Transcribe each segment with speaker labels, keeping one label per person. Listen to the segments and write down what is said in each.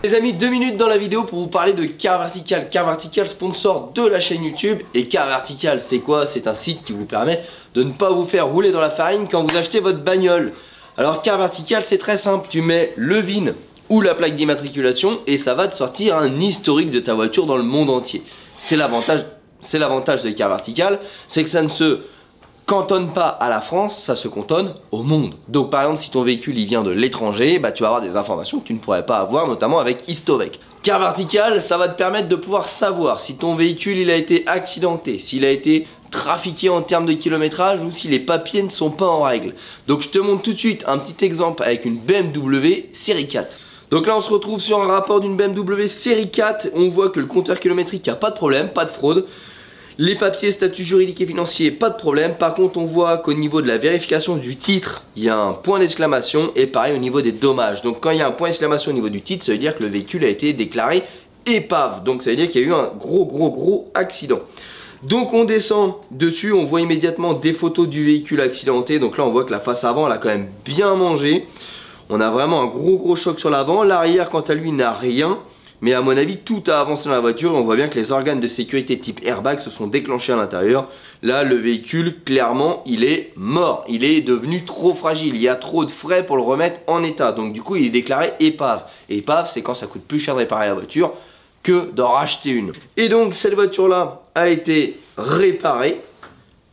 Speaker 1: Les amis, 2 minutes dans la vidéo pour vous parler de Car Vertical. Car Vertical, sponsor de la chaîne YouTube. Et Car Vertical, c'est quoi? C'est un site qui vous permet de ne pas vous faire rouler dans la farine quand vous achetez votre bagnole. Alors Car Vertical, c'est très simple. Tu mets le VIN ou la plaque d'immatriculation et ça va te sortir un historique de ta voiture dans le monde entier. C'est l'avantage de Car Vertical, c'est que ça ne se cantonne pas à la France, ça se cantonne au monde. Donc par exemple, si ton véhicule il vient de l'étranger, bah, tu vas avoir des informations que tu ne pourrais pas avoir, notamment avec Histovec. Car Vertical, ça va te permettre de pouvoir savoir si ton véhicule il a été accidenté, s'il a été trafiqué en termes de kilométrage ou si les papiers ne sont pas en règle. Donc je te montre tout de suite un petit exemple avec une BMW série 4. Donc là on se retrouve sur un rapport d'une BMW série 4, on voit que le compteur kilométrique n'a pas de problème, pas de fraude. Les papiers, statut juridique et financier, pas de problème. Par contre on voit qu'au niveau de la vérification du titre, il y a un point d'exclamation et pareil au niveau des dommages. Donc quand il y a un point d'exclamation au niveau du titre, ça veut dire que le véhicule a été déclaré épave. Donc ça veut dire qu'il y a eu un gros accident. Donc on descend dessus, on voit immédiatement des photos du véhicule accidenté. Donc là on voit que la face avant elle a quand même bien mangé. On a vraiment un gros choc sur l'avant. L'arrière quant à lui n'a rien. Mais à mon avis tout a avancé dans la voiture et on voit bien que les organes de sécurité type airbag se sont déclenchés à l'intérieur. Là le véhicule clairement il est mort, il est devenu trop fragile, il y a trop de frais pour le remettre en état. Donc du coup il est déclaré épave. Épave c'est quand ça coûte plus cher de réparer la voiture que d'en racheter une. Et donc cette voiture là a été réparée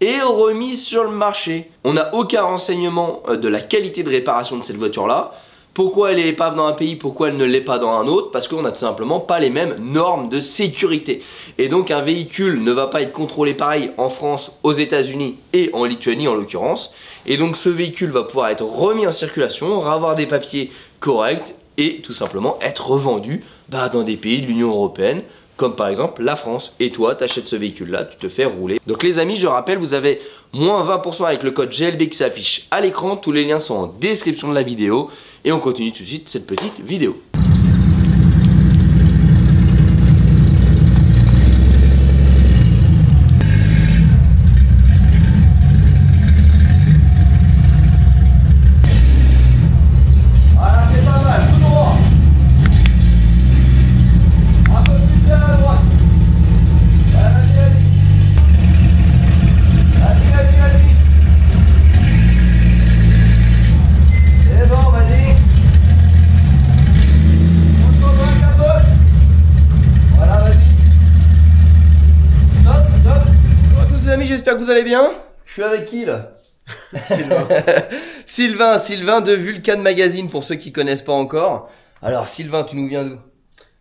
Speaker 1: et remise sur le marché. On n'a aucun renseignement de la qualité de réparation de cette voiture là. Pourquoi elle est épave dans un pays, pourquoi elle ne l'est pas dans un autre? Parce qu'on n'a tout simplement pas les mêmes normes de sécurité. Et donc un véhicule ne va pas être contrôlé pareil en France, aux États-Unis et en Lituanie en l'occurrence. Et donc ce véhicule va pouvoir être remis en circulation, avoir des papiers corrects et tout simplement être revendu dans des pays de l'Union Européenne. Comme par exemple la France. Et toi, tu achètes ce véhicule-là, tu te fais rouler. Donc les amis, je rappelle, vous avez moins 20% avec le code GLB qui s'affiche à l'écran. Tous les liens sont en description de la vidéo. Et on continue tout de suite cette petite vidéo. J'espère que vous allez bien. Je suis avec qui là? Sylvain. Sylvain de Vulcan Magazine pour ceux qui connaissent pas encore. Alors Sylvain, tu nous viens d'où?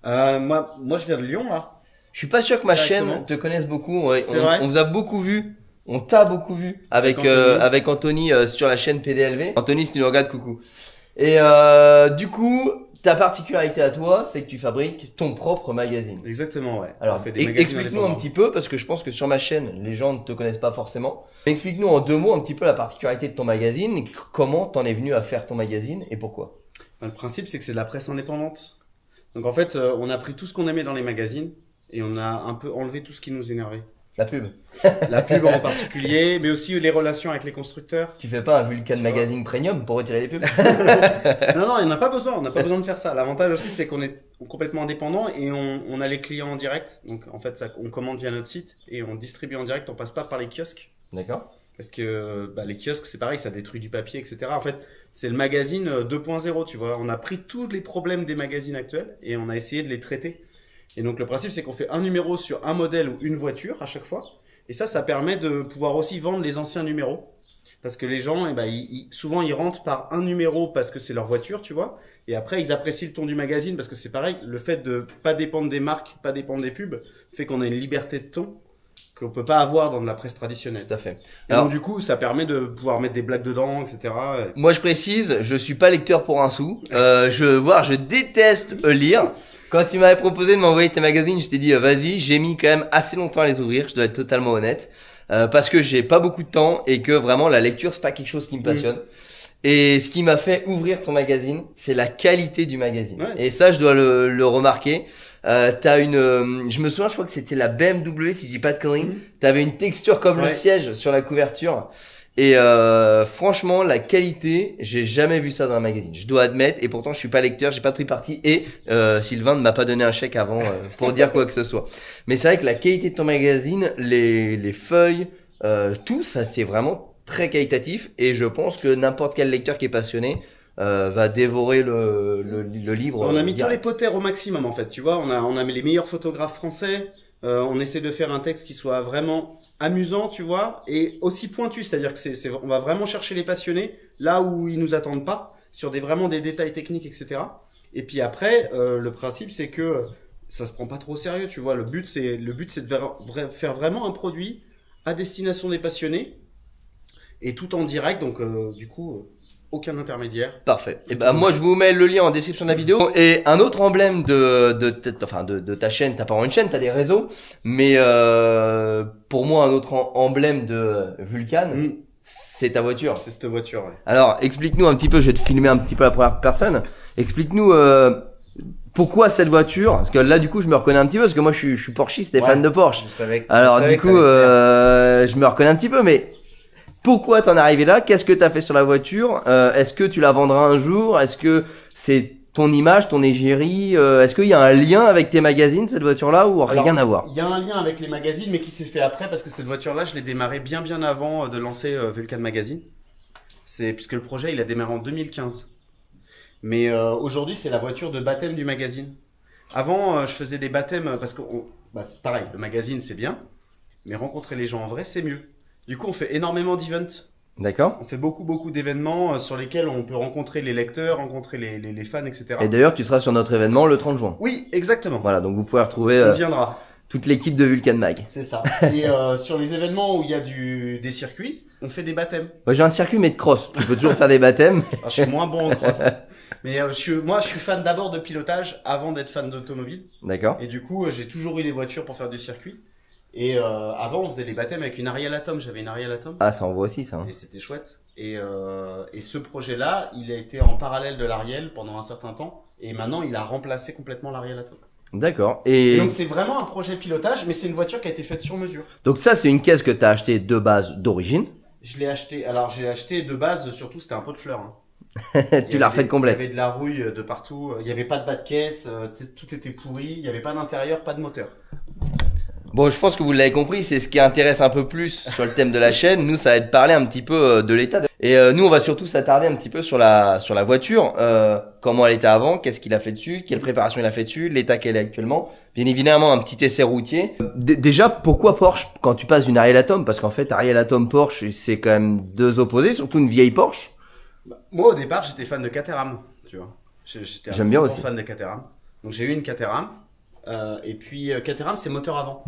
Speaker 2: Moi je viens de Lyon là.
Speaker 1: Je suis pas sûr que ma chaîne te connaisse beaucoup. Ouais, on vous a beaucoup vu. On t'a beaucoup vu avec Anthony sur la chaîne PDLV. Anthony, si tu nous regardes, coucou. Et du coup, ta particularité à toi, c'est que tu fabriques ton propre magazine.
Speaker 2: Exactement, ouais.
Speaker 1: Alors, explique-nous un petit peu, parce que je pense que sur ma chaîne, les gens ne te connaissent pas forcément. Explique-nous en 2 mots un petit peu la particularité de ton magazine, et comment t'en es venu à faire ton magazine et pourquoi.
Speaker 2: Le principe, c'est que c'est de la presse indépendante. Donc en fait, on a pris tout ce qu'on aimait dans les magazines et on a un peu enlevé tout ce qui nous énervait.
Speaker 1: La pub.
Speaker 2: La pub en particulier, mais aussi les relations avec les constructeurs.
Speaker 1: Tu fais pas un Vulcan Magazine Premium pour retirer les pubs?
Speaker 2: Non, il n'y en a pas besoin. On n'a pas besoin de faire ça. L'avantage aussi, c'est qu'on est complètement indépendant et on a les clients en direct. Donc en fait, on commande via notre site et on distribue en direct. On passe pas par les kiosques.
Speaker 1: D'accord.
Speaker 2: Parce que les kiosques, c'est pareil, ça détruit du papier, etc. En fait, c'est le magazine 2.0, tu vois. On a pris tous les problèmes des magazines actuels et on a essayé de les traiter. Et donc le principe, c'est qu'on fait un numéro sur un modèle ou une voiture à chaque fois. Et ça permet de pouvoir aussi vendre les anciens numéros. Parce que les gens, souvent, ils rentrent par un numéro parce que c'est leur voiture, tu vois. Et après, ils apprécient le ton du magazine parce que c'est pareil. Le fait de pas dépendre des marques, pas dépendre des pubs, fait qu'on a une liberté de ton qu'on peut pas avoir dans de la presse traditionnelle.
Speaker 1: Tout à fait.
Speaker 2: Alors, donc du coup, ça permet de pouvoir mettre des blagues dedans, etc.
Speaker 1: Moi, je précise, je suis pas lecteur pour un sou. Je déteste lire. Quand tu m'avais proposé de m'envoyer tes magazines, je t'ai dit vas-y. J'ai mis quand même assez longtemps à les ouvrir, je dois être totalement honnête, parce que j'ai pas beaucoup de temps et que vraiment la lecture c'est pas quelque chose qui me passionne. Et ce qui m'a fait ouvrir ton magazine, c'est la qualité du magazine. Ouais. Et ça, je dois le remarquer. T'as une, je me souviens, je crois que c'était la BMW, si je dis pas de conneries. T'avais une texture comme le siège sur la couverture. Et franchement, la qualité, j'ai jamais vu ça dans un magazine. Je dois admettre, et pourtant je suis pas lecteur, j'ai pas pris parti, et Sylvain ne m'a pas donné un chèque avant pour dire quoi que ce soit. Mais c'est vrai que la qualité de ton magazine, les feuilles, tout ça, c'est vraiment très qualitatif, et je pense que n'importe quel lecteur qui est passionné va dévorer le livre.
Speaker 2: On a mis tous
Speaker 1: direct.
Speaker 2: les potters au maximum en fait, tu vois, on a mis les meilleurs photographes français, on essaie de faire un texte qui soit vraiment amusant, tu vois, et aussi pointu, c'est-à-dire que on va vraiment chercher les passionnés là où ils nous attendent pas, sur vraiment des détails techniques, etc. Et puis après, le principe c'est que ça se prend pas trop au sérieux, tu vois, le but c'est de faire vraiment un produit à destination des passionnés, et tout en direct, donc du coup, aucun intermédiaire.
Speaker 1: Parfait. Et ben moi je vous mets le lien en description de la vidéo. Et un autre emblème de ta chaîne, t'as pas vraiment une chaîne, t'as des réseaux, mais pour moi un autre emblème de Vulcan, c'est ta voiture.
Speaker 2: C'est cette voiture, ouais.
Speaker 1: Alors explique-nous un petit peu, je vais te filmer un petit peu la première personne. Explique-nous pourquoi cette voiture, parce que là du coup je me reconnais un petit peu, parce que moi je suis porschiste et fan de Porsche.
Speaker 2: Je savais,
Speaker 1: Alors du coup je me reconnais un petit peu, mais pourquoi t'en es arrivé là? Qu'est-ce que t'as fait sur la voiture? Est-ce que tu la vendras un jour? Est-ce que c'est ton image, ton égérie? Est-ce qu'il y a un lien avec tes magazines, cette voiture-là, ou rien à voir?
Speaker 2: Il y a un lien avec les magazines, mais qui s'est fait après, parce que cette voiture-là, je l'ai démarrée bien avant de lancer Vulcan Magazine. Puisque le projet, il a démarré en 2015. Mais aujourd'hui, c'est la voiture de baptême du magazine. Avant, je faisais des baptêmes, parce que c'est pareil, le magazine, c'est bien, mais rencontrer les gens en vrai, c'est mieux. Du coup, on fait énormément d'events.
Speaker 1: D'accord.
Speaker 2: On fait beaucoup d'événements sur lesquels on peut rencontrer les lecteurs, rencontrer les fans, etc.
Speaker 1: Et d'ailleurs, tu seras sur notre événement le 30 juin.
Speaker 2: Oui, exactement.
Speaker 1: Voilà, donc vous pouvez retrouver
Speaker 2: On viendra.
Speaker 1: toute l'équipe de Vulcan Mag.
Speaker 2: C'est ça. Et sur les événements où il y a des circuits, on fait des baptêmes.
Speaker 1: Moi j'ai un circuit mais de cross, tu peux toujours faire des baptêmes.
Speaker 2: Alors, je suis moins bon en cross. Mais moi, je suis fan d'abord de pilotage avant d'être fan d'automobile.
Speaker 1: D'accord.
Speaker 2: Et du coup, j'ai toujours eu des voitures pour faire du circuit. Et avant, on faisait les baptêmes avec une Ariel Atom. J'avais une Ariel Atom.
Speaker 1: Ah, ça envoie aussi ça. Hein.
Speaker 2: Et c'était chouette. Et ce projet-là, il a été en parallèle de l'Ariel pendant un certain temps. Et maintenant, il a remplacé complètement l'Ariel Atom.
Speaker 1: D'accord.
Speaker 2: Et donc, c'est vraiment un projet pilotage, mais c'est une voiture qui a été faite sur mesure.
Speaker 1: Donc ça, c'est une caisse que tu as achetée de base d'origine.
Speaker 2: Je l'ai acheté. Alors, j'ai acheté de base, surtout, c'était un pot de fleurs. Hein.
Speaker 1: Tu l'as refait complète.
Speaker 2: Il y avait de la rouille de partout. Il n'y avait pas de bas de caisse. Tout était pourri. Il n'y avait pas d'intérieur, pas de moteur.
Speaker 1: Bon, je pense que vous l'avez compris, c'est ce qui intéresse un peu plus sur le thème de la chaîne. Nous, ça va être parler un petit peu de l'état. Et nous, on va surtout s'attarder un petit peu sur la voiture. Comment elle était avant, qu'est-ce qu'il a fait dessus, quelle préparation il a fait dessus, l'état qu'elle est actuellement. Bien évidemment, un petit essai routier. Déjà, pourquoi Porsche quand tu passes d'une Ariel Atom? Parce qu'en fait, Ariel Atom Porsche, c'est quand même deux opposés, surtout une vieille Porsche.
Speaker 2: Moi, au départ, j'étais fan de Caterham, tu vois.
Speaker 1: J'aime bien aussi.
Speaker 2: Fan de Caterham. Donc, j'ai eu une Caterham. Et puis, Caterham, c'est moteur avant.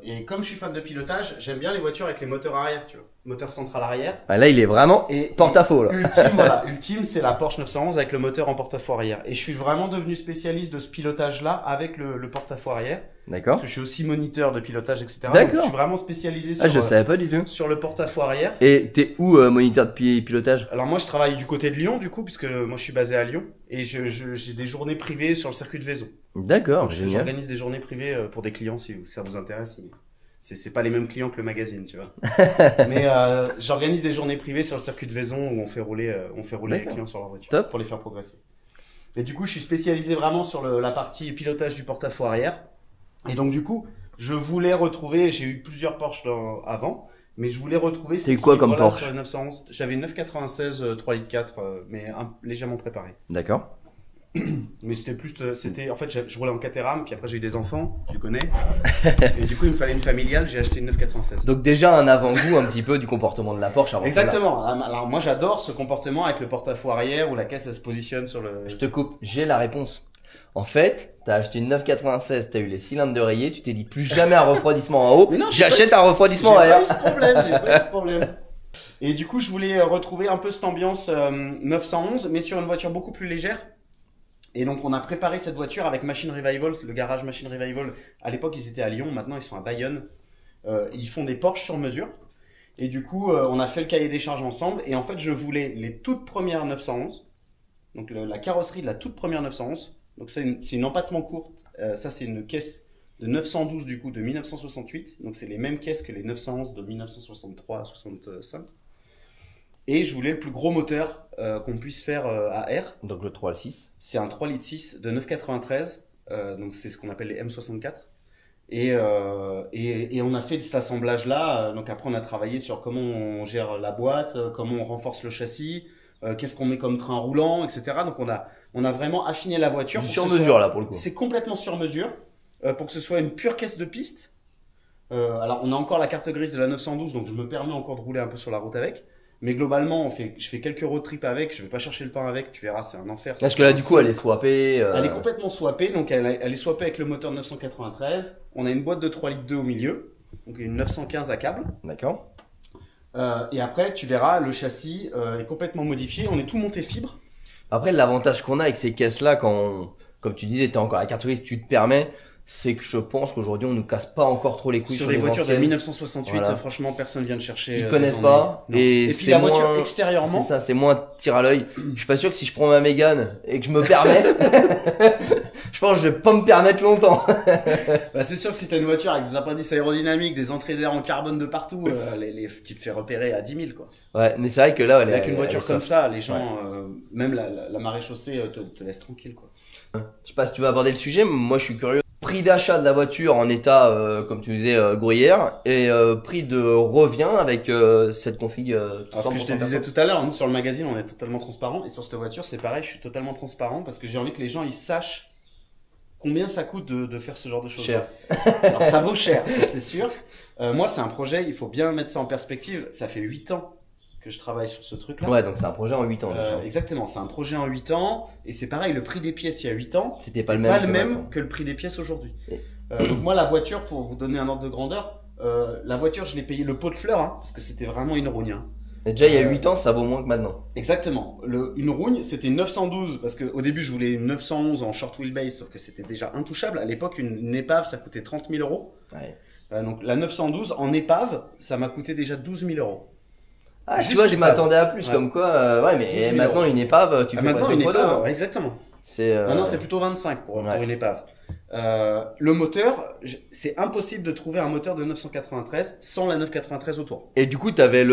Speaker 2: Et comme je suis fan de pilotage, j'aime bien les voitures avec les moteurs arrière, tu vois. Moteur central arrière.
Speaker 1: Ah, là, il est vraiment porte-à-faux, là.
Speaker 2: Ultime, c'est la Porsche 911 avec le moteur en porte-à-faux arrière. Et je suis vraiment devenu spécialiste de ce pilotage-là avec le porte-à-faux arrière.
Speaker 1: D'accord.
Speaker 2: Parce que je suis aussi moniteur de pilotage, etc.
Speaker 1: D'accord.
Speaker 2: Donc, je suis vraiment spécialisé sur,
Speaker 1: je savais pas du tout.
Speaker 2: sur le porte-à-faux arrière.
Speaker 1: Et t'es où moniteur de pilotage?
Speaker 2: Alors moi, je travaille du côté de Lyon, du coup, puisque moi, je suis basé à Lyon. Et j'ai des journées privées sur le circuit de Vaison.
Speaker 1: D'accord, génial.
Speaker 2: J'organise des journées privées pour des clients, si ça vous intéresse. C'est pas les mêmes clients que le magazine, tu vois. Mais j'organise des journées privées sur le circuit de Vaison où on fait rouler les clients sur leur voiture.
Speaker 1: Top.
Speaker 2: Pour les faire progresser. Et du coup, je suis spécialisé vraiment sur la partie pilotage du porte-à-faux arrière. Et donc, du coup, je voulais retrouver, j'ai eu plusieurs Porsche avant, mais je voulais retrouver
Speaker 1: c'est quoi comme Porsche?
Speaker 2: Sur les 911. J'avais une 996 3 litres 4, mais légèrement préparée.
Speaker 1: D'accord.
Speaker 2: Mais c'était plus, en fait, je roulais en Caterham, puis après j'ai eu des enfants, tu connais. Et du coup, il me fallait une familiale, j'ai acheté une 996.
Speaker 1: Donc déjà un avant-goût un petit peu du comportement de la Porsche avant.
Speaker 2: Exactement. Alors moi, j'adore ce comportement avec le porte-à-faux arrière où la caisse elle se positionne sur le.
Speaker 1: Je te coupe, j'ai la réponse. En fait, t'as acheté une 996, t'as eu les cylindres de rayés, tu t'es dit plus jamais un refroidissement en haut. J'achète un refroidissement
Speaker 2: arrière.
Speaker 1: J'ai
Speaker 2: pas eu ce problème. Et du coup, je voulais retrouver un peu cette ambiance 911, mais sur une voiture beaucoup plus légère. Et donc, on a préparé cette voiture avec Machine Revival, le garage Machine Revival. À l'époque, ils étaient à Lyon. Maintenant, ils sont à Bayonne. Ils font des Porsche sur mesure. Et du coup, on a fait le cahier des charges ensemble. Et en fait, je voulais les toutes premières 911. Donc, la carrosserie de la toute première 911. Donc, c'est une empattement courte. Ça, c'est une caisse de 912 du coup de 1968. Donc c'est les mêmes caisses que les 911 de 1963 à 65. Et je voulais le plus gros moteur qu'on puisse faire à air.
Speaker 1: Donc le 3.6.
Speaker 2: C'est un 3,6 litres de 9,93. Donc c'est ce qu'on appelle les M64. Et on a fait cet assemblage-là. Donc après, on a travaillé sur comment on gère la boîte, comment on renforce le châssis, qu'est-ce qu'on met comme train roulant, etc. Donc on a vraiment affiné la voiture.
Speaker 1: Sur mesure là pour le coup.
Speaker 2: C'est complètement sur mesure pour que ce soit une pure caisse de piste. Alors on a encore la carte grise de la 912, donc je me permets encore de rouler un peu sur la route avec. Mais globalement, je fais quelques road trips avec, je vais pas chercher le pain avec, tu verras, c'est un enfer.
Speaker 1: Parce que là, du coup, elle est swappée.
Speaker 2: Elle est complètement swappée, donc elle est swappée avec le moteur 993. On a une boîte de 3,2 litres au milieu, donc une 915 à câble.
Speaker 1: D'accord.
Speaker 2: Et après, tu verras, le châssis est complètement modifié, on est tout monté fibre.
Speaker 1: Après, l'avantage qu'on a avec ces caisses-là, comme tu disais, tu as encore la carte grise, tu te permets. C'est que je pense qu'aujourd'hui on nous casse pas encore trop les couilles
Speaker 2: sur les voitures
Speaker 1: anciennes.
Speaker 2: De 1968.
Speaker 1: Voilà.
Speaker 2: Franchement, personne vient de chercher.
Speaker 1: Ils connaissent pas. Et
Speaker 2: puis la voiture extérieurement.
Speaker 1: C'est ça, c'est moins tir à l'œil. Je suis pas sûr que si je prends ma Mégane et que je me permets, je pense que je vais pas me permettre longtemps.
Speaker 2: Bah, c'est sûr que si t'as une voiture avec des appendices aérodynamiques, des entrées d'air en carbone de partout, tu te fais repérer à 10 000 quoi.
Speaker 1: Ouais, mais c'est vrai que là,
Speaker 2: avec une voiture comme ça, les gens, même la maréchaussée te laisse tranquille quoi.
Speaker 1: Je sais pas si tu vas aborder le sujet, mais moi je suis curieux. Prix d'achat de la voiture en état, comme tu disais, gruyère, et prix de revient avec cette config.
Speaker 2: Alors, ce que je te disais tout à l'heure, nous sur le magazine, on est totalement transparent, et sur cette voiture, c'est pareil, je suis totalement transparent parce que j'ai envie que les gens ils sachent combien ça coûte de faire ce genre de choses.
Speaker 1: Cher.
Speaker 2: Alors ça vaut cher, ça, c'est sûr. Moi, c'est un projet, il faut bien mettre ça en perspective. Ça fait 8 ans que je travaille sur ce truc-là.
Speaker 1: Ouais, donc c'est un projet en 8 ans. Déjà.
Speaker 2: Exactement, c'est un projet en 8 ans. Et c'est pareil, le prix des pièces il y a 8 ans,
Speaker 1: c'était pas le même
Speaker 2: que le prix des pièces aujourd'hui. Donc moi, la voiture, pour vous donner un ordre de grandeur, la voiture, je l'ai payé le pot de fleurs, hein, parce que c'était vraiment une rogne. Hein.
Speaker 1: Et déjà, il y a 8 ans, ça vaut moins que maintenant.
Speaker 2: Exactement. Une rogne, c'était 912, parce qu'au début, je voulais une 911 en short wheelbase, sauf que c'était déjà intouchable. À l'époque, une épave, ça coûtait 30 000 euros. Ouais. Donc la 912 en épave, ça m'a coûté déjà 12 000 euros.
Speaker 1: Ah, tu vois, je m'attendais à plus, comme quoi, ouais, mais maintenant une épave, tu fais
Speaker 2: maintenant une
Speaker 1: photo,
Speaker 2: épave, exactement. Maintenant, c'est plutôt 25 pour une épave. Le moteur, c'est impossible de trouver un moteur de 993 sans la 993 autour.
Speaker 1: Et du coup, t'avais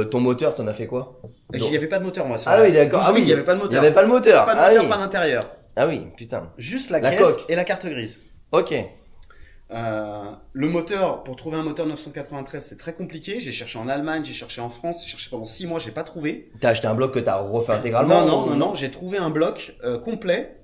Speaker 1: ton moteur, t'en as fait quoi?
Speaker 2: Il n'y avait pas de moteur, moi.
Speaker 1: Ah oui, d'accord.
Speaker 2: Ah oui, il n'y avait pas de moteur.
Speaker 1: Il n'y avait pas le moteur.
Speaker 2: Pas de moteur, pas l'intérieur.
Speaker 1: Ah oui, putain.
Speaker 2: Juste la caisse coque et la carte grise.
Speaker 1: Ok.
Speaker 2: Le moteur, pour trouver un moteur 993, c'est très compliqué. J'ai cherché en Allemagne, j'ai cherché en France, j'ai cherché pendant 6 mois, j'ai pas trouvé.
Speaker 1: T'as acheté un bloc que t'as refait intégralement?
Speaker 2: Non, j'ai trouvé un bloc complet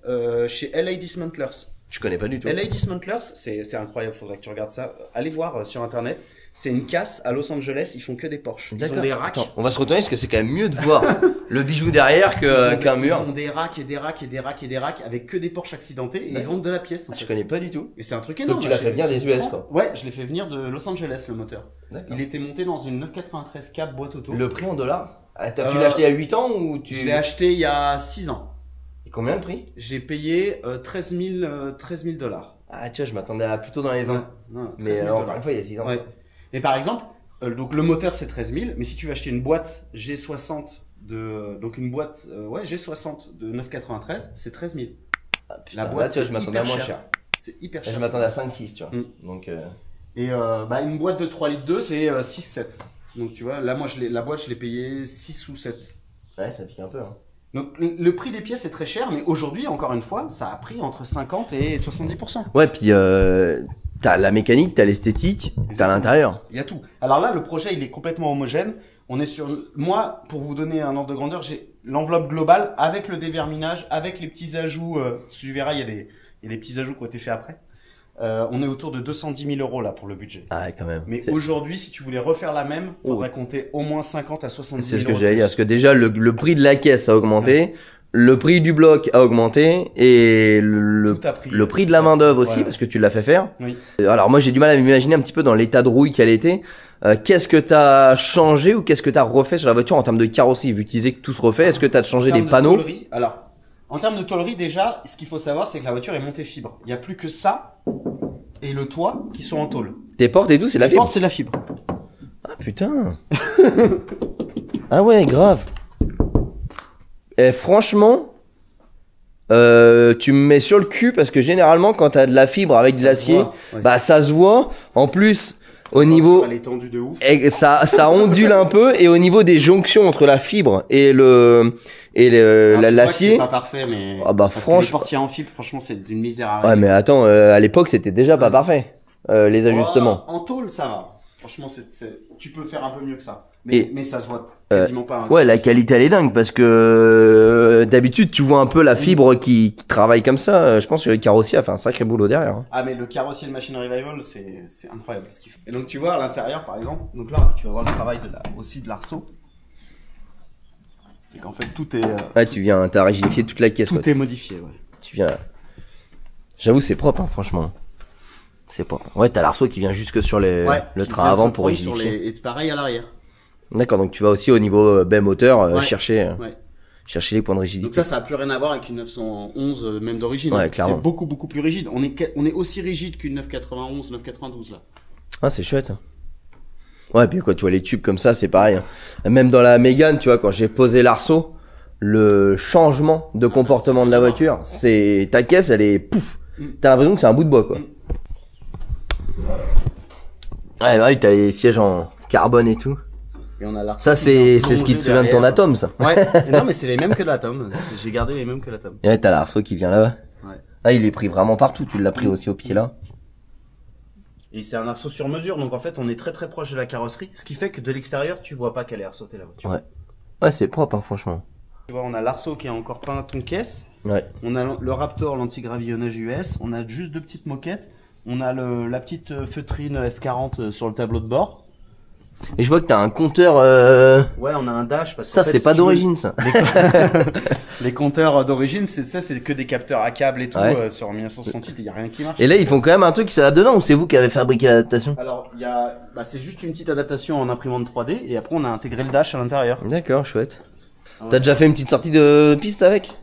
Speaker 2: chez LA Dismantlers.
Speaker 1: Je connais pas du tout.
Speaker 2: LA Dismantlers, c'est incroyable, faudrait que tu regardes ça. Allez voir sur internet. C'est une casse à Los Angeles, ils font que des Porsche. Ils ont des racks.
Speaker 1: Attends, on va se retourner parce que c'est quand même mieux de voir le bijou derrière qu'un mur.
Speaker 2: Ils ont des racks et des racks et des racks et des racks avec que des Porsche accidentés et ils vendent de la pièce.
Speaker 1: Je connais pas du tout.
Speaker 2: Et c'est un truc énorme.
Speaker 1: Donc tu l'as fait venir des US quoi?
Speaker 2: Ouais, je l'ai fait venir de Los Angeles le moteur. Il était monté dans une 993 cap boîte auto.
Speaker 1: Le prix en dollars? Tu l'as acheté il y a 8 ans ou tu...
Speaker 2: Je l'ai acheté il y a 6 ans.
Speaker 1: Et combien le prix?
Speaker 2: J'ai payé 13 000 $.
Speaker 1: Ah tu vois, je m'attendais à plutôt dans les 20.
Speaker 2: Non,
Speaker 1: mais encore une fois, il y a 6 ans.
Speaker 2: Ouais. Et par exemple, donc le moteur c'est 13 000, mais si tu veux acheter une boîte G60 donc une boîte G60 de 993, c'est 13 000.
Speaker 1: Ah, putain, la boîte, tu vois, je m'attendais à moins cher.
Speaker 2: C'est hyper cher.
Speaker 1: Je m'attendais à 5-6, tu vois. Donc,
Speaker 2: et une boîte de 3,2 litres, c'est 6-7. Donc tu vois, là moi la boîte je l'ai payée 6 ou 7.
Speaker 1: Ouais, ça pique un peu. Hein.
Speaker 2: Donc le prix des pièces est très cher, mais aujourd'hui, encore une fois, ça a pris entre 50 et 70%.
Speaker 1: Ouais, puis t'as la mécanique, t'as l'esthétique, t'as l'intérieur.
Speaker 2: Il y a tout. Alors là, le projet, il est complètement homogène. On est sur... Moi, pour vous donner un ordre de grandeur, j'ai l'enveloppe globale avec le déverminage, avec les petits ajouts. Tu verras, il y a des petits ajouts qui ont été faits après. On est autour de 210 000 euros là pour le budget.
Speaker 1: Ah ouais, quand même.
Speaker 2: Mais aujourd'hui, si tu voulais refaire la même, il faudrait compter au moins 50 à 70 000 euros.
Speaker 1: C'est ce que j'allais dire, parce que déjà le prix de la caisse a augmenté, le prix du bloc a augmenté et le prix de la main d'œuvre aussi, parce que tu l'as fait faire.
Speaker 2: Oui.
Speaker 1: Alors moi j'ai du mal à m'imaginer un petit peu dans l'état de rouille qu'elle était. Qu'est-ce que tu as changé ou qu'est-ce que tu as refait sur la voiture en termes de carrosserie, vu que tu disais que tout se refait? Est-ce que tu as changé des panneaux?
Speaker 2: Alors, en termes de tôlerie, déjà, ce qu'il faut savoir, c'est que la voiture est montée fibre. Il n'y a plus que ça et le toit qui sont en tôle.
Speaker 1: Tes portes et tout, c'est de la fibre?
Speaker 2: Les portes, c'est de la fibre.
Speaker 1: Ah putain. Ah ouais, grave. Et franchement, tu me mets sur le cul parce que généralement quand t'as de la fibre avec de l'acier,
Speaker 2: ouais.
Speaker 1: bah ça se voit. En plus, au niveau,
Speaker 2: elle est tendue de ouf.
Speaker 1: ça ondule un peu et au niveau des jonctions entre la fibre et l'acier.
Speaker 2: C'est pas parfait, mais
Speaker 1: ah bah franchement,
Speaker 2: les portières en fibre, franchement, c'est d'une misère à
Speaker 1: ouais,
Speaker 2: régler.
Speaker 1: mais attends, à l'époque c'était déjà pas parfait. Les ajustements.
Speaker 2: En tôle, ça va. Franchement, tu peux faire un peu mieux que ça. Mais ça se voit quasiment pas. Hein,
Speaker 1: ouais, la qualité elle est dingue parce que d'habitude tu vois un peu la fibre qui travaille comme ça. Je pense que le carrossier a fait un sacré boulot derrière. Hein.
Speaker 2: Ah, mais le carrossier de Machine Revival, c'est incroyable ce qu'il fait. Et donc tu vois à l'intérieur par exemple, donc là tu vas voir le travail aussi de l'arceau. C'est qu'en fait tout est.
Speaker 1: Ouais, t'as rigidifié toute la caisse.
Speaker 2: Tout est modifié, ouais.
Speaker 1: Tu viens. J'avoue, c'est propre, hein, franchement. C'est propre. Ouais, t'as l'arceau qui vient jusque sur le train avant pour rigidifier.
Speaker 2: Et c'est pareil à l'arrière.
Speaker 1: D'accord, donc tu vas aussi au niveau baie moteur chercher les points de rigidité.
Speaker 2: Donc ça a plus rien à voir avec une 911 même d'origine.
Speaker 1: Ouais, clairement.
Speaker 2: C'est beaucoup plus rigide. On est aussi rigide qu'une 991, 992 là.
Speaker 1: Ah, c'est chouette. Hein. Ouais, puis quand tu vois les tubes comme ça, c'est pareil. Hein. Même dans la Mégane, tu vois, quand j'ai posé l'arceau, le changement de comportement de la voiture, c'est ta caisse, elle est pouf. T'as l'impression que c'est un bout de bois, quoi. Ouais, bah oui, t'as les sièges en carbone et tout.
Speaker 2: Et on a
Speaker 1: ça, c'est ce qui te souvient de ton Atom, ça.
Speaker 2: Ouais, non, mais c'est les mêmes que l'Atom. J'ai gardé les mêmes que l'Atom.
Speaker 1: Et là, t'as l'arceau qui vient là-bas.
Speaker 2: Ouais.
Speaker 1: Ah, il est pris vraiment partout. Tu l'as pris aussi au pied là.
Speaker 2: Et c'est un arceau sur mesure, donc en fait, on est très proche de la carrosserie. Ce qui fait que de l'extérieur, tu vois pas qu'elle est arceautée la voiture.
Speaker 1: Ouais. Ouais, c'est propre, hein, franchement.
Speaker 2: Tu vois, on a l'arceau qui est encore peint ton caisse.
Speaker 1: Ouais.
Speaker 2: On a le Raptor, l'anti-gravillonnage US. On a juste deux petites moquettes. On a la petite feutrine F40 sur le tableau de bord.
Speaker 1: Et je vois que t'as un compteur.
Speaker 2: Ouais, on a un dash. Parce
Speaker 1: ça, c'est pas d'origine, ça.
Speaker 2: Les compteurs d'origine, c'est que des capteurs à câble et tout. Sur 1968, il y a rien qui marche.
Speaker 1: Et là, ils font quand même un truc qui s'adapte dedans, ou c'est vous qui avez fabriqué l'adaptation?
Speaker 2: Alors, c'est juste une petite adaptation en imprimante 3D, et après, on a intégré le dash à l'intérieur.
Speaker 1: D'accord, chouette. T'as déjà fait une petite sortie de piste avec?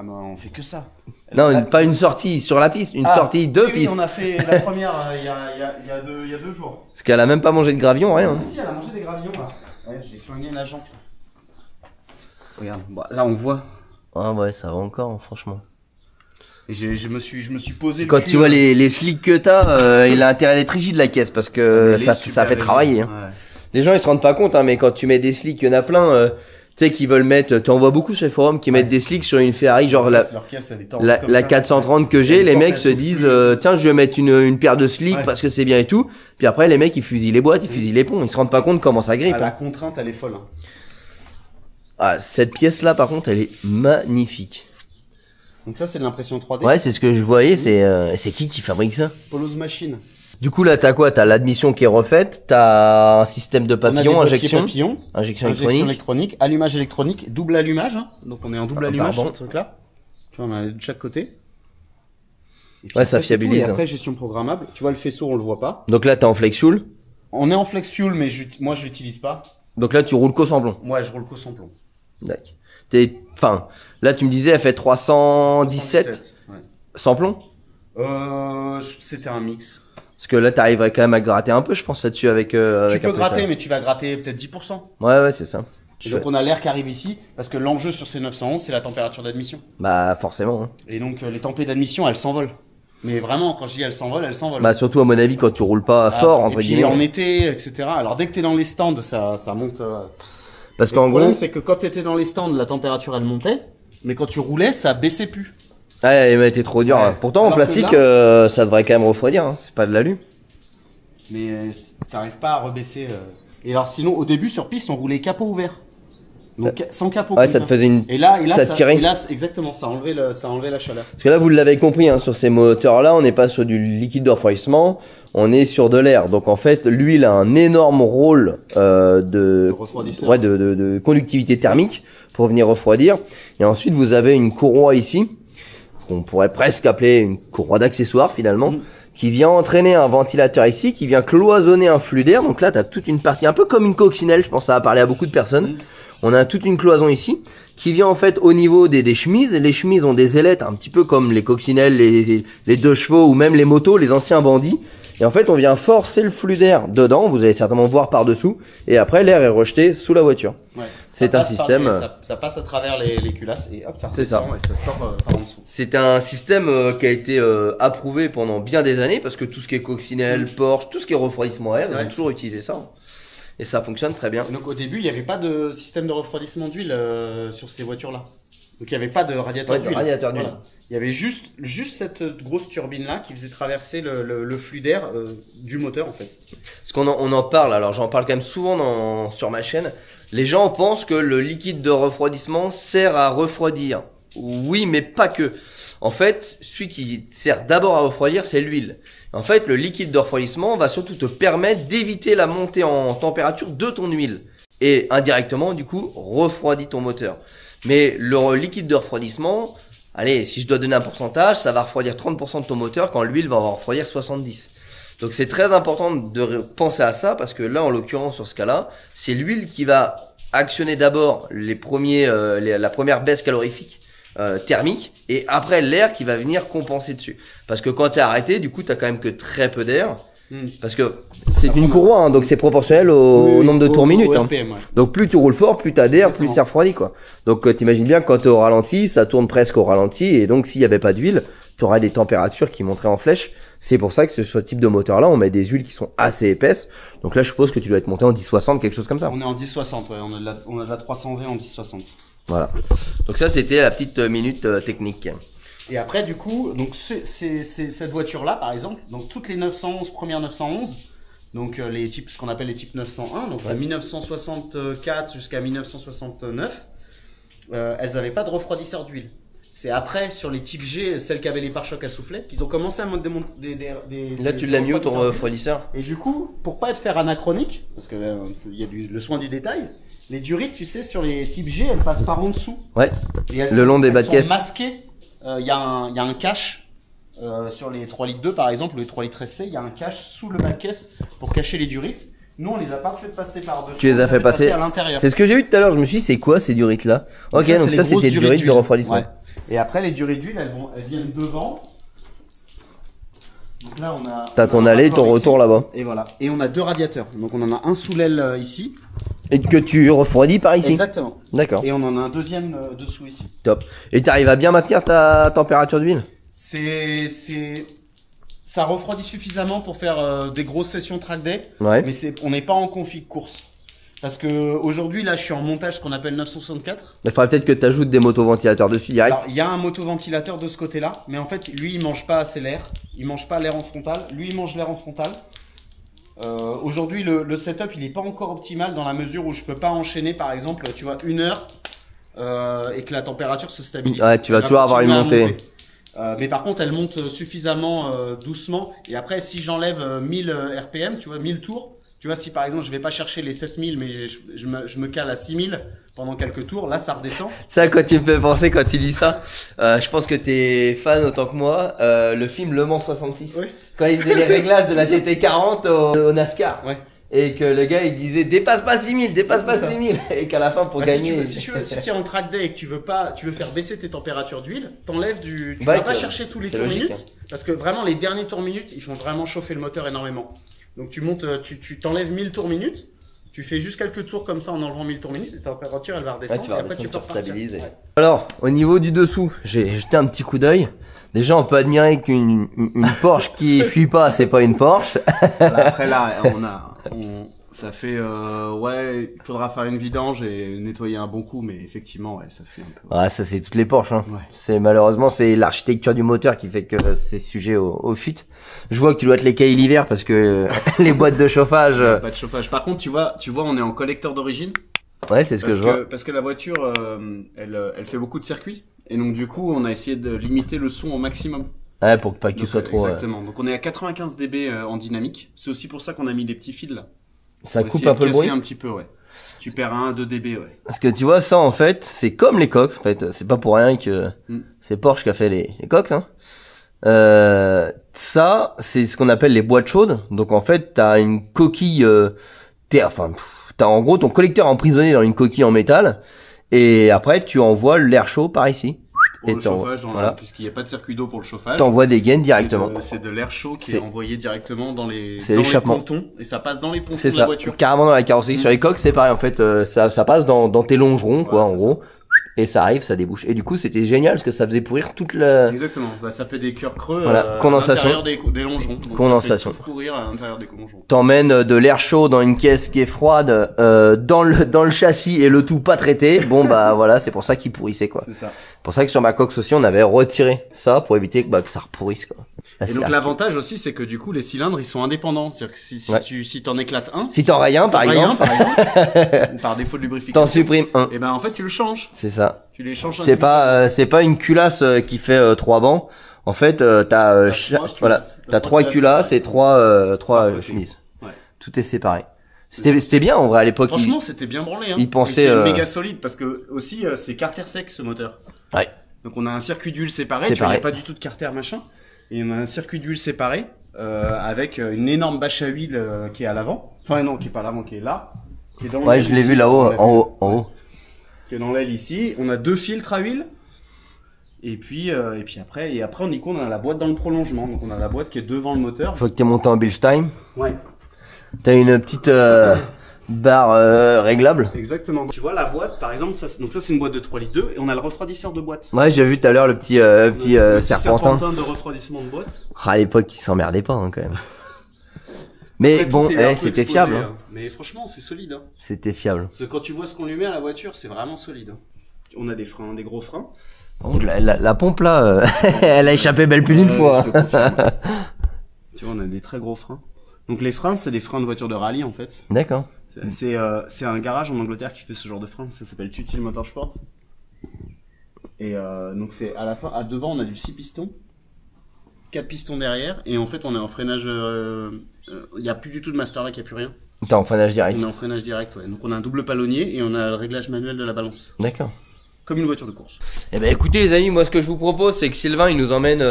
Speaker 2: Ah bah on fait que ça.
Speaker 1: Non, pas une sortie sur la piste, une sortie de piste.
Speaker 2: Oui, on a fait la première il y a 2 jours.
Speaker 1: Parce qu'elle a même pas mangé de gravillon, rien.
Speaker 2: Si, elle a mangé des gravillons là. Ouais, j'ai flingué la jambe. Regarde, là on voit.
Speaker 1: Ah ouais, ça va encore, franchement.
Speaker 2: Et je me suis posé.
Speaker 1: Quand tu vois les slicks que t'as, il a intérêt d'être rigide la caisse parce que ça fait travailler. Hein. Ouais. Les gens ils se rendent pas compte, hein, mais quand tu mets des slicks, il y en a plein. Tu sais qu'ils veulent mettre, tu en vois beaucoup sur les forums qui mettent des slicks sur une Ferrari, genre la 430 que j'ai, les mecs se disent tiens je vais mettre une paire de slicks parce que c'est bien et tout. Puis après les mecs ils fusillent les boîtes, ils fusillent les ponts, ils se rendent pas compte comment ça grippe.
Speaker 2: La contrainte elle est folle. Hein.
Speaker 1: Ah, cette pièce là par contre elle est magnifique.
Speaker 2: Donc ça c'est de l'impression 3D.
Speaker 1: Ouais c'est ce que je voyais, c'est qui fabrique ça?
Speaker 2: Polo's Machine.
Speaker 1: Du coup, là, t'as quoi? T'as l'admission qui est refaite, t'as un système de papillon, injection
Speaker 2: électronique, allumage électronique, double allumage. Hein. Donc, on est en double allumage sur ce truc-là. Tu vois, on a de chaque côté.
Speaker 1: Ouais, ça fiabilise.
Speaker 2: Et après, gestion programmable. Tu vois, le faisceau, on le voit pas.
Speaker 1: Donc là, t'es en flex fuel.
Speaker 2: On est en flex fuel, mais moi, je l'utilise pas.
Speaker 1: Donc là, tu roules qu'au sans plomb.
Speaker 2: Ouais, je roule qu'au sans plomb.
Speaker 1: D'accord. Enfin, là, tu me disais, elle fait 317
Speaker 2: ouais. Sans
Speaker 1: plomb.
Speaker 2: C'était un mix.
Speaker 1: Parce que là, t'arriverais quand même à gratter un peu, je pense, là-dessus avec.
Speaker 2: Tu peux gratter, mais tu vas gratter peut-être 10%.
Speaker 1: Ouais, c'est ça.
Speaker 2: Et donc on a l'air qui arrive ici, parce que l'enjeu sur ces 911, c'est la température d'admission.
Speaker 1: Bah forcément. Hein.
Speaker 2: Et donc les tempêtes d'admission, elles s'envolent. Mais vraiment, quand je dis elles s'envolent, elles s'envolent.
Speaker 1: Bah surtout à mon avis quand tu roules pas fort, entre guillemets.
Speaker 2: Et puis en été, etc. Alors dès que t'es dans les stands, ça monte.
Speaker 1: Parce qu'en gros.
Speaker 2: Le problème, c'est que quand t'étais dans les stands, la température elle montait, mais quand tu roulais, ça baissait plus.
Speaker 1: Ouais, elle était trop dure. Ouais. Pourtant en plastique, là, ça devrait quand même refroidir. Hein. C'est pas de l'alu.
Speaker 2: Mais t'arrives pas à rebaisser. Et alors sinon, au début sur piste, on roulait capot ouvert. Donc sans capot.
Speaker 1: Ouais, ça te faisait une.
Speaker 2: Et là,
Speaker 1: ça tirait.
Speaker 2: Et là, exactement, ça enlevait la chaleur.
Speaker 1: Parce que là, vous l'avez compris, hein, sur ces moteurs-là, on n'est pas sur du liquide de refroidissement, on est sur de l'air. Donc en fait, lui, il a un énorme rôle de conductivité thermique pour venir refroidir. Et ensuite, vous avez une courroie ici, qu'on pourrait presque appeler une courroie d'accessoire finalement. Qui vient entraîner un ventilateur ici, qui vient cloisonner un flux d'air. Donc là, tu as toute une partie, un peu comme une coccinelle, je pense que ça va parler à beaucoup de personnes. On a toute une cloison ici, qui vient en fait au niveau des chemises. Les chemises ont des ailettes, un petit peu comme les coccinelles, les 2 chevaux, ou même les motos, les anciens bandits. Et en fait, on vient forcer le flux d'air dedans, vous allez certainement voir par-dessous, et après l'air est rejeté sous la voiture.
Speaker 2: Ouais.
Speaker 1: C'est un système...
Speaker 2: Ça passe à travers les culasses et hop, ça
Speaker 1: C'est ça.
Speaker 2: redescend et ça sort par en dessous.
Speaker 1: C'est un système qui a été approuvé pendant bien des années, parce que tout ce qui est coccinelle, Porsche, tout ce qui est refroidissement à air, ils ont toujours utilisé ça. Et ça fonctionne très bien.
Speaker 2: Donc au début, il n'y avait pas de système de refroidissement d'huile sur ces voitures-là. Donc il n'y avait pas de radiateur d'huile. Voilà. Il y avait juste cette grosse turbine-là qui faisait traverser le flux d'air du moteur en fait.
Speaker 1: Parce qu'on on en parle, alors j'en parle quand même souvent sur ma chaîne. Les gens pensent que le liquide de refroidissement sert à refroidir. Oui, mais pas que. En fait, celui qui sert d'abord à refroidir, c'est l'huile. En fait, le liquide de refroidissement va surtout te permettre d'éviter la montée en température de ton huile. Et indirectement, du coup, refroidit ton moteur. Mais le liquide de refroidissement, allez, si je dois donner un pourcentage, ça va refroidir 30% de ton moteur quand l'huile va en refroidir 70%. Donc c'est très important de penser à ça parce que là, en l'occurrence, sur ce cas-là, c'est l'huile qui va actionner d'abord la première baisse calorifique thermique et après l'air qui va venir compenser dessus. Parce que quand tu es arrêté, du coup, tu as quand même que très peu d'air. Parce que c'est une courroie, hein, donc c'est proportionnel au nombre de tours minutes.
Speaker 2: RPM, ouais.
Speaker 1: Donc plus tu roules fort, plus tu as d'air, plus ça refroidit quoi. Donc t'imagines bien quand tu es au ralenti, ça tourne presque au ralenti et donc s'il n'y avait pas d'huile, tu aurais des températures qui monteraient en flèche. C'est pour ça que sur ce type de moteur là, on met des huiles qui sont assez épaisses. Donc là je suppose que tu dois être monté en 1060, quelque chose comme ça.
Speaker 2: On est en 1060, ouais, on a de la 300V en 1060. Voilà.
Speaker 1: Donc ça c'était la petite minute technique.
Speaker 2: Et après, du coup, donc cette voiture-là, par exemple, donc toutes les 911, premières 911, donc les types, ce qu'on appelle les types 901, donc de 1964 jusqu'à 1969, elles n'avaient pas de refroidisseur d'huile. C'est après, sur les types G, celles qui avaient les pare-chocs à soufflet, qu'ils ont commencé à mettre
Speaker 1: Là, tu l'as mis où ton refroidisseur?
Speaker 2: Et du coup, pour pas être faire anachronique, parce que il y a le soin du détail, les durites, tu sais, sur les types G, elles passent par en dessous.
Speaker 1: Ouais. Et le long des bas de caisse.
Speaker 2: Masquées. Il y a un cache sur les 3 litres 2 par exemple, les 3 litres SC, il y a un cache sous le bas de caisse pour cacher les durites. Nous on les a pas fait passer par-dessus.
Speaker 1: Tu les as fait passer
Speaker 2: à l'intérieur.
Speaker 1: C'est ce que j'ai vu tout à l'heure, je me suis dit c'est quoi ces durites là? Ok, donc ça c'était des durites de refroidissement. Ouais.
Speaker 2: Et après les durites d'huile elles viennent devant. Donc là on a...
Speaker 1: T'as ton aller et ton retour là-bas.
Speaker 2: Et voilà. Et on a deux radiateurs. Donc on en a un sous l'aile ici.
Speaker 1: Et que tu refroidis par ici.
Speaker 2: Exactement.
Speaker 1: D'accord.
Speaker 2: Et on en a un deuxième dessous ici.
Speaker 1: Top. Et tu arrives à bien maintenir ta température d'huile?
Speaker 2: Ça refroidit suffisamment pour faire des grosses sessions track day.
Speaker 1: Ouais.
Speaker 2: Mais on n'est pas en config course. Parce que aujourd'hui là je suis en montage ce qu'on appelle 964.
Speaker 1: Il faudrait peut-être que tu ajoutes des motoventilateurs dessus direct.
Speaker 2: Alors il y a un motoventilateur de ce côté là. Mais en fait lui il mange pas assez l'air. Il mange pas l'air en frontal. Lui il mange l'air en frontal. Aujourd'hui le setup il est pas encore optimal dans la mesure où je peux pas enchaîner par exemple tu vois 1 heure et que la température se stabilise.
Speaker 1: Ouais, tu vas toujours avoir une montée.
Speaker 2: Mais par contre elle monte suffisamment doucement et après si j'enlève 1000 RPM tu vois 1000 tours, tu vois si par exemple je vais pas chercher les 7000 mais je me cale à 6000 pendant quelques tours, là ça redescend.
Speaker 1: Ça quand tu me fais penser quand tu dis ça, je pense que t'es fan autant que moi, le film Le Mans 66. Oui. Quand il faisait les réglages de la GT40 au NASCAR.
Speaker 2: Ouais.
Speaker 1: Et que le gars il disait dépasse pas 6000, dépasse pas 6000 et qu'à la fin pour gagner.
Speaker 2: Si tu es en track day et que tu veux faire baisser tes températures d'huile, t'enlèves tu vas pas chercher tous les tours minutes parce que vraiment les derniers tours minutes ils font vraiment chauffer le moteur énormément. Donc tu montes, tu t'enlèves 1000 tours minutes, tu fais juste quelques tours comme ça en enlevant 1000 tours minutes et ta température elle va redescendre.
Speaker 1: Ouais, tu vas
Speaker 2: et après tu peux
Speaker 1: stabiliser. Ouais. Alors au niveau du dessous, j'ai jeté un petit coup d'œil. Déjà, on peut admirer qu'une Porsche qui fuit pas, c'est pas une Porsche.
Speaker 2: Après là, ça fait ouais, il faudra faire une vidange et nettoyer un bon coup, mais effectivement, ouais, ça fait un peu.
Speaker 1: Ouais, ça c'est toutes les Porsche. Hein.
Speaker 2: Ouais.
Speaker 1: C'est malheureusement c'est l'architecture du moteur qui fait que c'est sujet au fuite. Je vois que tu dois te les cailler l'hiver parce que les boîtes de chauffage.
Speaker 2: Pas de chauffage. Par contre, tu vois, on est en collecteur d'origine.
Speaker 1: Ouais, c'est ce que je vois.
Speaker 2: Parce que la voiture, elle fait beaucoup de circuits. Et donc du coup, on a essayé de limiter le son au maximum.
Speaker 1: Ouais, pour pas que tu sois trop...
Speaker 2: Exactement. Donc on est à 95 dB en dynamique. C'est aussi pour ça qu'on a mis des petits fils là.
Speaker 1: Ça coupe un peu le bruit.
Speaker 2: Un petit peu, ouais. Tu perds 1-2 dB, ouais.
Speaker 1: Parce que tu vois, ça en fait, c'est comme les Cox. En fait, c'est pas pour rien que c'est Porsche qui a fait les Cox. Hein. Ça, c'est ce qu'on appelle les boîtes chaudes. Donc en fait, t'as une coquille... t'as en gros ton collecteur emprisonné dans une coquille en métal. Et après, tu envoies l'air chaud par ici.
Speaker 2: pour
Speaker 1: Et
Speaker 2: le chauffage,
Speaker 1: voilà.
Speaker 2: puisqu'il n'y a pas de circuit d'eau pour le chauffage.
Speaker 1: T'envoies des gaines directement.
Speaker 2: C'est de l'air chaud qui est envoyé directement dans les pontons, et ça passe dans les pontons de la voiture.
Speaker 1: Carrément dans la carrosserie. Sur les coques, c'est pareil, en fait, ça passe dans tes longerons, quoi, en gros. Et ça arrive, ça débouche. Et du coup, c'était génial parce que ça faisait pourrir toute la...
Speaker 2: Exactement. Bah, ça fait des cœurs creux
Speaker 1: condensation.
Speaker 2: à l'intérieur des longerons. Donc
Speaker 1: condensation.
Speaker 2: Ça fait tout pourrir à l'intérieur des longerons.
Speaker 1: T'emmènes de l'air chaud dans une caisse qui est froide, dans le châssis et le tout pas traité. Bon, bah voilà, c'est pour ça qu'il pourrissait, quoi.
Speaker 2: C'est ça.
Speaker 1: Pour ça que sur ma coque aussi, on avait retiré ça pour éviter que ça repourrisse, quoi.
Speaker 2: Et donc l'avantage aussi, c'est que du coup, les cylindres, ils sont indépendants. C'est-à-dire que si t'en éclates un...
Speaker 1: Si t'en rayes un, par exemple,
Speaker 2: par défaut de lubrification,
Speaker 1: t'en supprimes un.
Speaker 2: Et ben en fait, tu le changes.
Speaker 1: C'est ça.
Speaker 2: Tu les changes.
Speaker 1: C'est pas une culasse qui fait 3 bancs. En fait, t'as 3 culasses et 3 chemises.
Speaker 2: Ouais.
Speaker 1: Tout est séparé. C'était bien en vrai à l'époque.
Speaker 2: Franchement, c'était bien branlé. Hein.
Speaker 1: Il pensait.
Speaker 2: C'est méga solide parce que aussi c'est carter sec ce moteur.
Speaker 1: Ouais.
Speaker 2: Donc on a un circuit d'huile séparé. Tu vois, il n'y a pas du tout de carter machin. Et on a un circuit d'huile séparé avec une énorme bâche à huile qui est à l'avant. Enfin non, qui est pas à l'avant, qui est là. Qui est dans
Speaker 1: ouais, je l'ai vu là-haut, en haut.
Speaker 2: Qui est dans l'aile ici. On a 2 filtres à huile. Et puis après on y compte, on a la boîte dans le prolongement. Donc on a la boîte qui est devant le moteur.
Speaker 1: Faut que t'es monté en Bilstein.
Speaker 2: Ouais.
Speaker 1: T'as une petite barre réglable.
Speaker 2: Exactement. Tu vois la boîte, par exemple, donc ça c'est une boîte de 3 litres 2 et on a le refroidisseur de boîte.
Speaker 1: Ouais, j'ai vu tout à l'heure le petit serpentin
Speaker 2: de refroidissement de boîte.
Speaker 1: Ah, à l'époque, il s'emmerdait pas hein, quand même. Mais
Speaker 2: après,
Speaker 1: bon, c'était fiable.
Speaker 2: Hein. Mais franchement, c'est solide. Hein.
Speaker 1: C'était fiable.
Speaker 2: Parce que quand tu vois ce qu'on lui met à la voiture, c'est vraiment solide. Hein. On a des freins, des gros freins.
Speaker 1: Oh, la pompe là, elle a échappé belle plus d'une fois.
Speaker 2: Tu vois, on a des très gros freins. Donc les freins, c'est des freins de voiture de rallye en fait.
Speaker 1: D'accord.
Speaker 2: C'est un garage en Angleterre qui fait ce genre de freins. Ça s'appelle Tutil Motorsport. Et donc c'est à la fin, à devant, on a du 6 pistons. 4 pistons derrière. Et en fait, on est en freinage. Il n'y a plus du tout de Masterlock, il n'y a plus rien.
Speaker 1: T'es en freinage direct.
Speaker 2: On est en freinage direct, ouais. Donc on a un double palonnier et on a le réglage manuel de la balance.
Speaker 1: D'accord.
Speaker 2: Comme une voiture de course.
Speaker 1: Eh ben écoutez les amis, moi ce que je vous propose c'est que Sylvain il nous emmène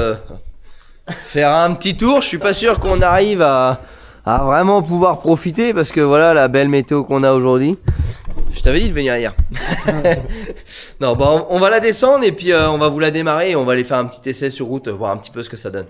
Speaker 1: faire un petit tour. Je suis pas sûr qu'on arrive à vraiment pouvoir profiter parce que voilà la belle météo qu'on a aujourd'hui. Je t'avais dit de venir hier. Non bah on va la descendre et puis on va vous la démarrer et on va aller faire un petit essai sur route, voir un petit peu ce que ça donne.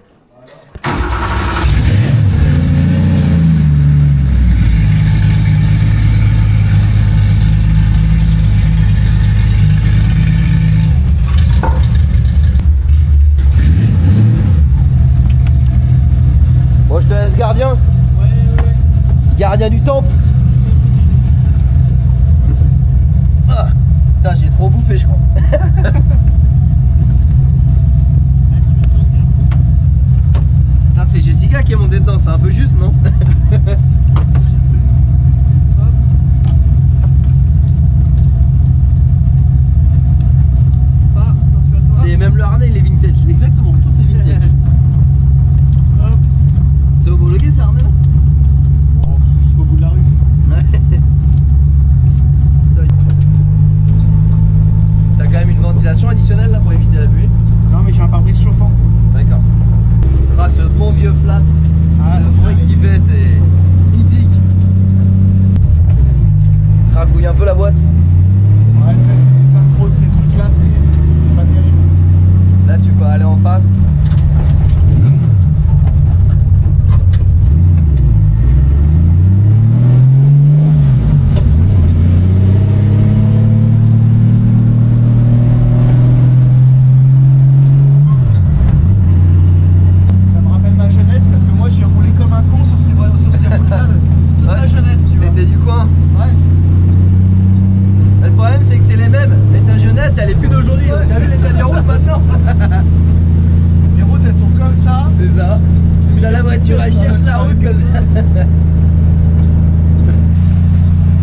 Speaker 1: Bon, je te laisse gardien. Ouais. Gardien du temple. Ah, putain, j'ai trop bouffé, je crois. Putain, c'est Jessica qui est montée dedans, c'est un peu juste, non? C'est même le harnais, il est vintage.
Speaker 2: Exactement, tout est vintage.
Speaker 1: C'est homologué ça, harnais là?
Speaker 2: Oh, jusqu'au bout de la rue.
Speaker 1: T'as quand même une ventilation additionnelle là pour éviter la pluie?
Speaker 2: Non mais j'ai un pare-brise chauffant.
Speaker 1: D'accord. Ah, ce bon vieux flat.
Speaker 2: Ah,
Speaker 1: le bruit qu'il fait, c'est mythique. Cracouille un peu la boîte.
Speaker 2: Ouais, ça synchro de ces trucs là, c'est pas terrible.
Speaker 1: Là tu peux aller en face.
Speaker 2: Ça me rappelle ma jeunesse parce que moi j'ai roulé comme un con sur ces routes-là toute ma jeunesse, tu vois.
Speaker 1: T'étais du coin.
Speaker 2: Ouais.
Speaker 1: Le problème c'est que c'est les mêmes, mais ta jeunesse elle est plus d'aujourd'hui. Ouais. T'as vu l'état des routes maintenant?
Speaker 2: Les routes elles sont comme ça.
Speaker 1: C'est ça. Ça la voiture elle cherche la route comme ça.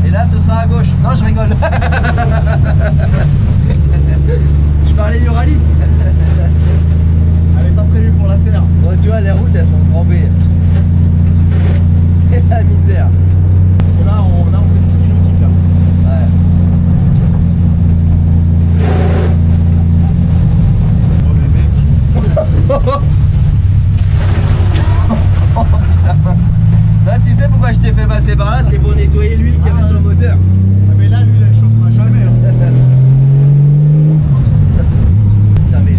Speaker 1: Et là ce sera à gauche. Non je rigole. Je parlais du rallye.
Speaker 2: Elle est pas prévue pour la terre.
Speaker 1: Bon tu vois les routes elles sont trempées. C'est la misère.
Speaker 2: Et là on fait du ski nautique là.
Speaker 1: Ouais.
Speaker 2: Oh mais mec.
Speaker 1: Là tu sais pourquoi je t'ai fait passer par là, c'est pour nettoyer l'huile qu'il y avait sur le moteur.
Speaker 2: Ah mais là lui elle chauffera jamais. Hein.
Speaker 1: Putain mais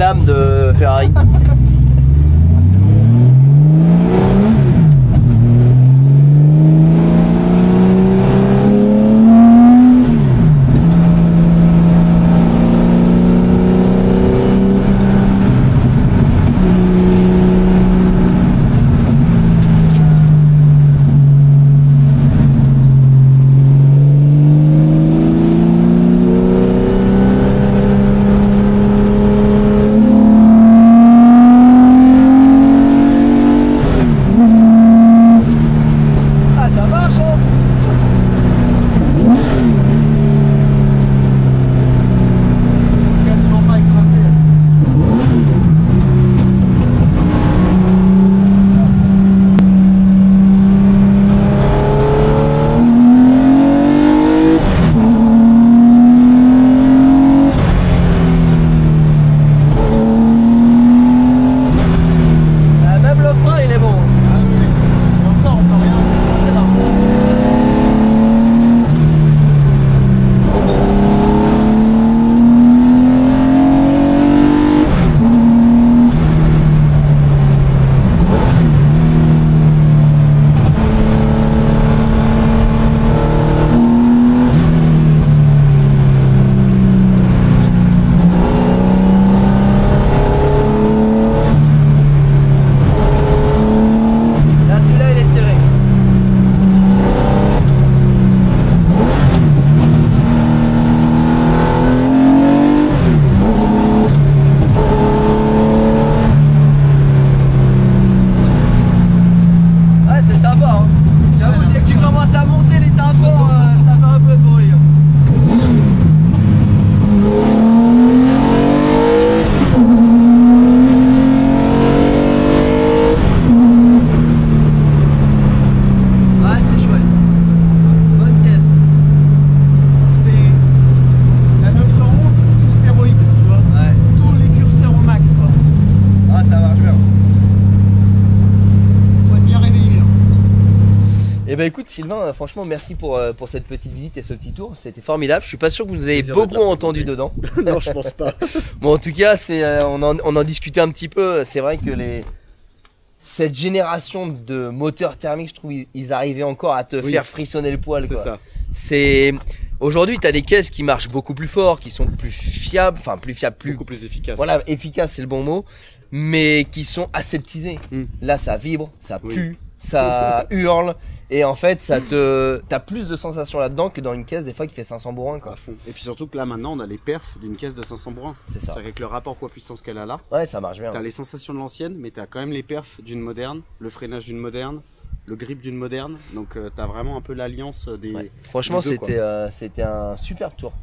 Speaker 1: l'âme de Ferrari. Et bah écoute Sylvain, franchement merci pour cette petite visite et ce petit tour, c'était formidable. Je suis pas sûr que vous nous avez beaucoup entendu dedans.
Speaker 2: Non, je pense pas.
Speaker 1: Bon, en tout cas, on en discutait un petit peu. C'est vrai que cette génération de moteurs thermiques, je trouve, ils arrivaient encore à te faire frissonner le poil. C'est ça. Aujourd'hui, tu as des caisses qui marchent beaucoup plus fort, qui sont plus fiables, beaucoup plus efficaces. Voilà, efficace, c'est le bon mot, mais qui sont aseptisées. Là, ça vibre, ça pue, ça hurle. Et en fait, t'as plus de sensations là-dedans que dans une caisse des fois qui fait 500 bourrins quoi.
Speaker 2: Et puis surtout que là maintenant on a les perfs d'une caisse de 500 bourrins. C'est ça. C'est avec le rapport poids-puissance qu'elle a là.
Speaker 1: Ouais, ça marche bien.
Speaker 2: T'as les sensations de l'ancienne, mais t'as quand même les perfs d'une moderne, le freinage d'une moderne, le grip d'une moderne. Donc t'as vraiment un peu l'alliance des. Ouais.
Speaker 1: Franchement, c'était un super tour.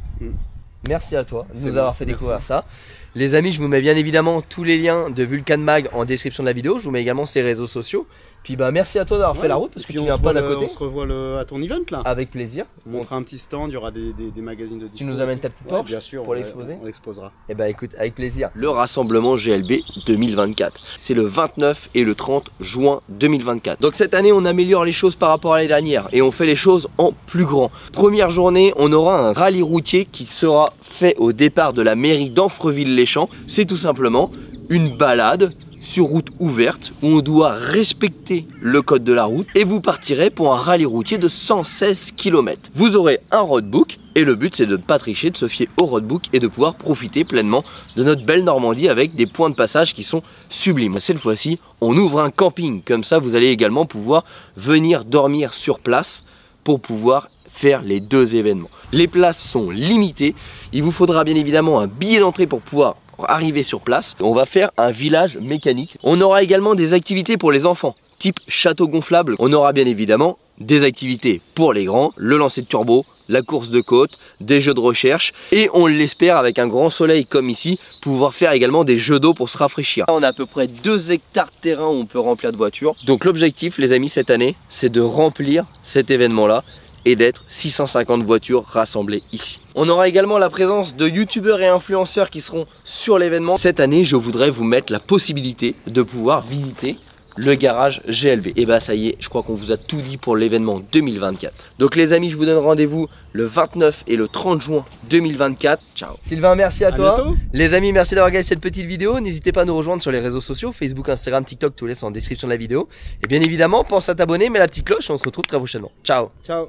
Speaker 1: Merci à toi de nous avoir fait découvrir ça. Les amis, je vous mets bien évidemment tous les liens de Vulcan Mag en description de la vidéo. Je vous mets également ses réseaux sociaux. Puis bah merci à toi d'avoir fait la route parce que tu viens pas d'à côté.
Speaker 2: On se revoit à ton event là.
Speaker 1: Avec plaisir.
Speaker 2: On montrera un petit stand, il y aura des magazines de dispo.
Speaker 1: Tu nous amènes ta petite Porsche
Speaker 2: bien sûr,
Speaker 1: pour l'exposer.
Speaker 2: On l'exposera.
Speaker 1: Et bah écoute, avec plaisir. Le rassemblement GLB 2024. C'est le 29 et le 30 juin 2024. Donc cette année on améliore les choses par rapport à l'année dernière et on fait les choses en plus grand. Première journée, on aura un rallye routier qui sera fait au départ de la mairie d'Amfreville-les-Champs. C'est tout simplement une balade sur route ouverte où on doit respecter le code de la route et vous partirez pour un rallye routier de 116 km. Vous aurez un roadbook et le but c'est de ne pas tricher, de se fier au roadbook et de pouvoir profiter pleinement de notre belle Normandie avec des points de passage qui sont sublimes. Cette fois-ci, on ouvre un camping, comme ça vous allez également pouvoir venir dormir sur place pour pouvoir faire les deux événements. Les places sont limitées, il vous faudra bien évidemment un billet d'entrée pour pouvoir arriver sur place. On va faire un village mécanique. On aura également des activités pour les enfants, type château gonflable. On aura bien évidemment des activités pour les grands, le lancer de turbo, la course de côte, des jeux de recherche et on l'espère avec un grand soleil comme ici, pouvoir faire également des jeux d'eau pour se rafraîchir. On a à peu près 2 hectares de terrain où on peut remplir de voitures. Donc l'objectif les amis cette année, c'est de remplir cet événement là et d'être 650 voitures rassemblées ici. On aura également la présence de youtubeurs et influenceurs qui seront sur l'événement. Cette année, je voudrais vous mettre la possibilité de pouvoir visiter le garage GLB. Et bah ça y est, je crois qu'on vous a tout dit pour l'événement 2024. Donc les amis, je vous donne rendez-vous le 29 et le 30 juin 2024. Ciao. Sylvain, merci à toi.
Speaker 2: Bientôt.
Speaker 1: Les amis, merci d'avoir regardé cette petite vidéo. N'hésitez pas à nous rejoindre sur les réseaux sociaux, Facebook, Instagram, TikTok, tout les sont en description de la vidéo. Et bien évidemment, pense à t'abonner, mets la petite cloche et on se retrouve très prochainement. Ciao.
Speaker 2: Ciao.